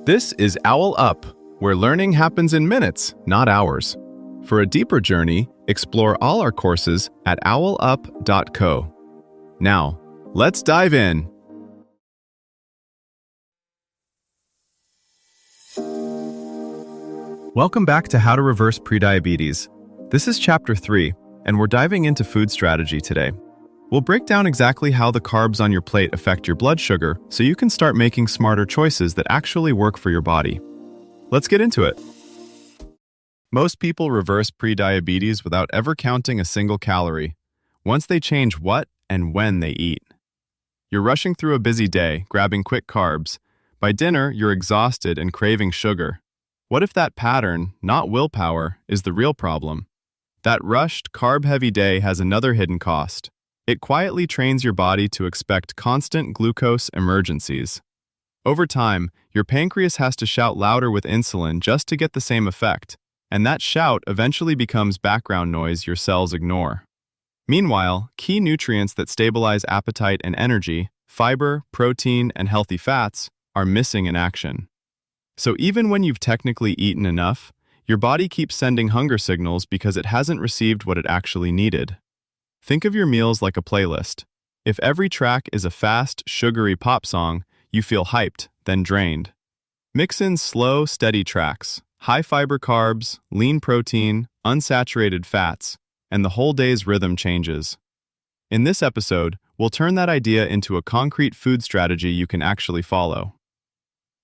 This is OwlUp, where learning happens in minutes, not hours. For a deeper journey, explore all our courses at owlup.co. Now, let's dive in. Welcome back to How to Reverse Prediabetes. This is Chapter 3, and we're diving into food strategy today. We'll break down exactly how the carbs on your plate affect your blood sugar so you can start making smarter choices that actually work for your body. Let's get into it. Most people reverse prediabetes without ever counting a single calorie, once they change what and when they eat. You're rushing through a busy day, grabbing quick carbs. By dinner, you're exhausted and craving sugar. What if that pattern, not willpower, is the real problem? That rushed, carb-heavy day has another hidden cost. It quietly trains your body to expect constant glucose emergencies. Over time, your pancreas has to shout louder with insulin just to get the same effect, and that shout eventually becomes background noise your cells ignore. Meanwhile, key nutrients that stabilize appetite and energy, fiber, protein, and healthy fats, are missing in action. So even when you've technically eaten enough, your body keeps sending hunger signals because it hasn't received what it actually needed. Think of your meals like a playlist. If every track is a fast, sugary pop song, you feel hyped, then drained. Mix in slow, steady tracks, high-fiber carbs, lean protein, unsaturated fats, and the whole day's rhythm changes. In this episode, we'll turn that idea into a concrete food strategy you can actually follow.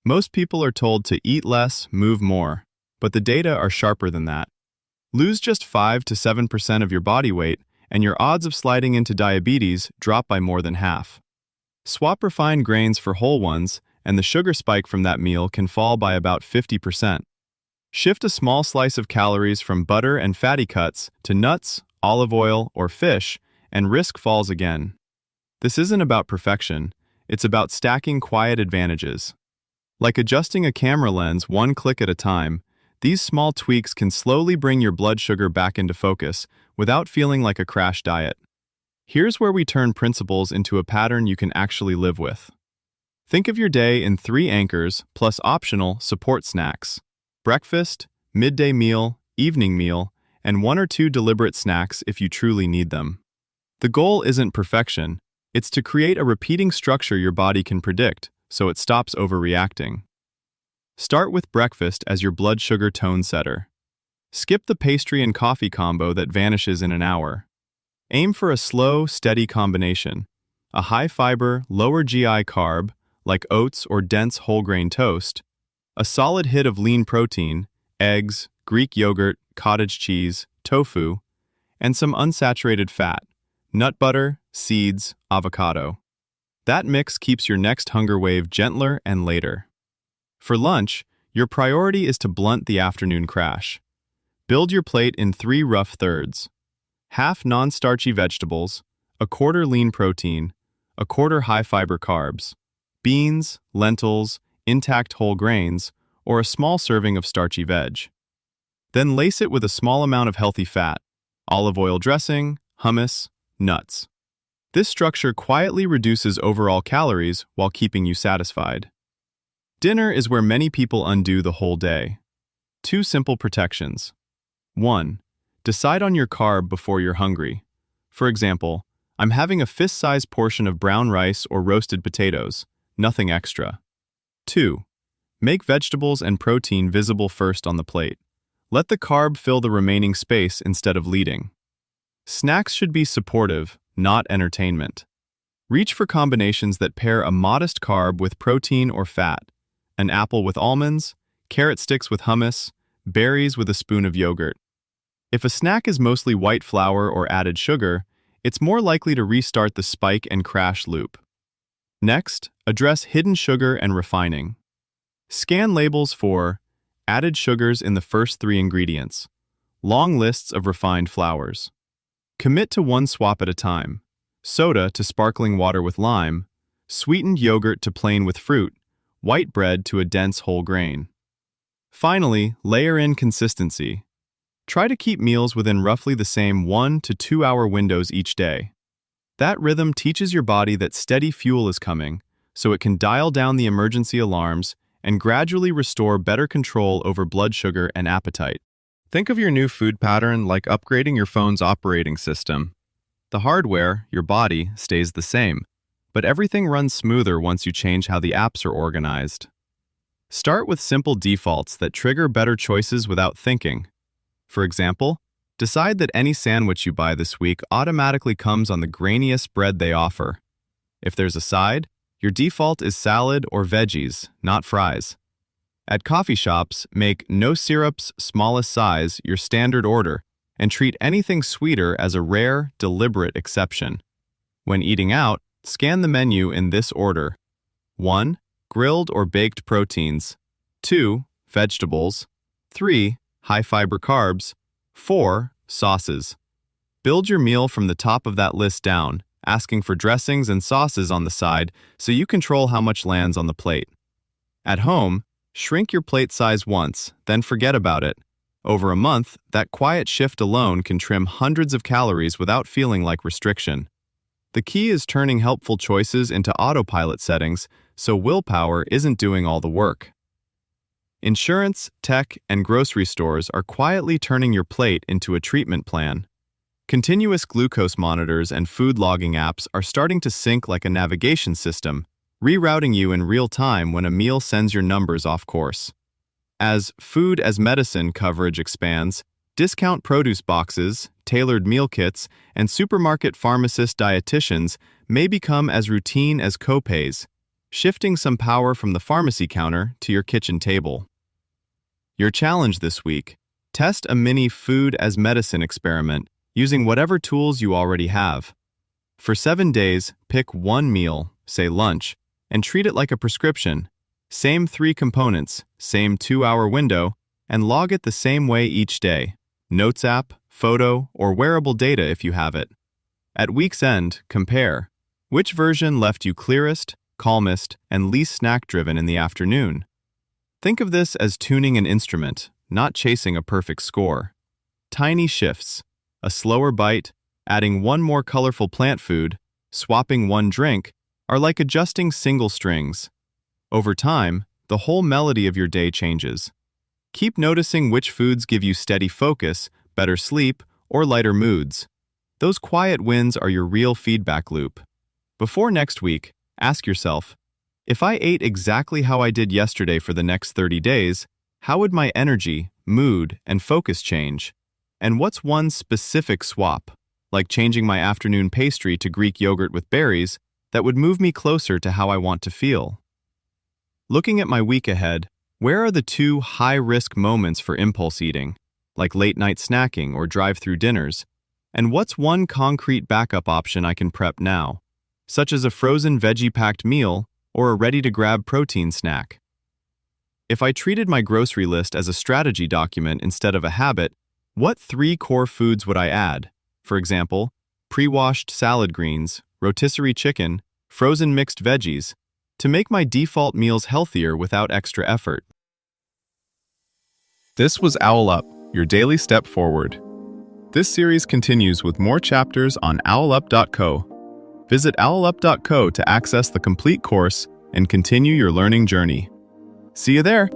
Most people are told to eat less, move more, but the data are sharper than that. Lose just 5 to 7% of your body weight, and your odds of sliding into diabetes drop by more than half. Swap refined grains for whole ones, and the sugar spike from that meal can fall by about 50%. Shift a small slice of calories from butter and fatty cuts to nuts, olive oil, or fish, and risk falls again. This isn't about perfection, it's about stacking quiet advantages. Like adjusting a camera lens one click at a time, these small tweaks can slowly bring your blood sugar back into focus without feeling like a crash diet. Here's where we turn principles into a pattern you can actually live with. Think of your day in 3 anchors plus optional support snacks: breakfast, midday meal, evening meal, and 1 or 2 deliberate snacks if you truly need them. The goal isn't perfection, it's to create a repeating structure your body can predict, so it stops overreacting. Start with breakfast as your blood sugar tone setter. Skip the pastry and coffee combo that vanishes in an hour. Aim for a slow, steady combination: a high-fiber, lower GI carb, like oats or dense whole-grain toast, a solid hit of lean protein, eggs, Greek yogurt, cottage cheese, tofu, and some unsaturated fat, nut butter, seeds, avocado. That mix keeps your next hunger wave gentler and later. For lunch, your priority is to blunt the afternoon crash. Build your plate in 3 rough thirds: half non-starchy vegetables, a quarter lean protein, a quarter high-fiber carbs, beans, lentils, intact whole grains, or a small serving of starchy veg. Then lace it with a small amount of healthy fat, olive oil dressing, hummus, nuts. This structure quietly reduces overall calories while keeping you satisfied. Dinner is where many people undo the whole day. 2 simple protections. 1. Decide on your carb before you're hungry. For example, I'm having a fist-sized portion of brown rice or roasted potatoes, nothing extra. 2. Make vegetables and protein visible first on the plate. Let the carb fill the remaining space instead of leading. Snacks should be supportive, not entertainment. Reach for combinations that pair a modest carb with protein or fat: an apple with almonds, carrot sticks with hummus, berries with a spoon of yogurt. If a snack is mostly white flour or added sugar, it's more likely to restart the spike and crash loop. Next, address hidden sugar and refining. Scan labels for added sugars in the first 3 ingredients, long lists of refined flours. Commit to 1 swap at a time: soda to sparkling water with lime, sweetened yogurt to plain with fruit, white bread to a dense whole grain. Finally, layer in consistency. Try to keep meals within roughly the same 1 to 2 hour windows each day. That rhythm teaches your body that steady fuel is coming, so it can dial down the emergency alarms and gradually restore better control over blood sugar and appetite. Think of your new food pattern like upgrading your phone's operating system. The hardware, your body, stays the same, but everything runs smoother once you change how the apps are organized. Start with simple defaults that trigger better choices without thinking. For example, decide that any sandwich you buy this week automatically comes on the grainiest bread they offer. If there's a side, your default is salad or veggies, not fries. At coffee shops, make no syrups, smallest size your standard order, and treat anything sweeter as a rare, deliberate exception. When eating out, scan the menu in this order: 1. Grilled or baked proteins. 2. Vegetables. 3. High-fiber carbs. 4. Sauces. Build your meal from the top of that list down, asking for dressings and sauces on the side so you control how much lands on the plate. At home, shrink your plate size once, then forget about it. Over a month, that quiet shift alone can trim hundreds of calories without feeling like restriction. The key is turning helpful choices into autopilot settings so willpower isn't doing all the work. Insurance, tech, and grocery stores are quietly turning your plate into a treatment plan. Continuous glucose monitors and food logging apps are starting to sync like a navigation system, rerouting you in real time when a meal sends your numbers off course. As food as medicine coverage expands, discount produce boxes, tailored meal kits, and supermarket pharmacist dietitians may become as routine as copays, shifting some power from the pharmacy counter to your kitchen table. Your challenge this week: test a mini food as medicine experiment using whatever tools you already have. For 7 days, pick one meal, say lunch, and treat it like a prescription. Same 3 components, same 2-hour window, and log it the same way each day. Notes app, photo, or wearable data if you have it. At week's end, compare. Which version left you clearest, calmest, and least snack-driven in the afternoon? Think of this as tuning an instrument, not chasing a perfect score. Tiny shifts, a slower bite, adding one more colorful plant food, swapping one drink, are like adjusting single strings. Over time, the whole melody of your day changes. Keep noticing which foods give you steady focus, better sleep, or lighter moods. Those quiet wins are your real feedback loop. Before next week, ask yourself, if I ate exactly how I did yesterday for the next 30 days, how would my energy, mood, and focus change? And what's one specific swap, like changing my afternoon pastry to Greek yogurt with berries, that would move me closer to how I want to feel? Looking at my week ahead, where are the 2 high-risk moments for impulse eating, like late-night snacking or drive-through dinners? And what's one concrete backup option I can prep now, such as a frozen veggie-packed meal or a ready-to-grab protein snack? If I treated my grocery list as a strategy document instead of a habit, what 3 core foods would I add? For example, pre-washed salad greens, rotisserie chicken, frozen mixed veggies, to make my default meals healthier without extra effort. This was OwlUp, your daily step forward. This series continues with more chapters on OwlUp.co. Visit OwlUp.co to access the complete course and continue your learning journey. See you there!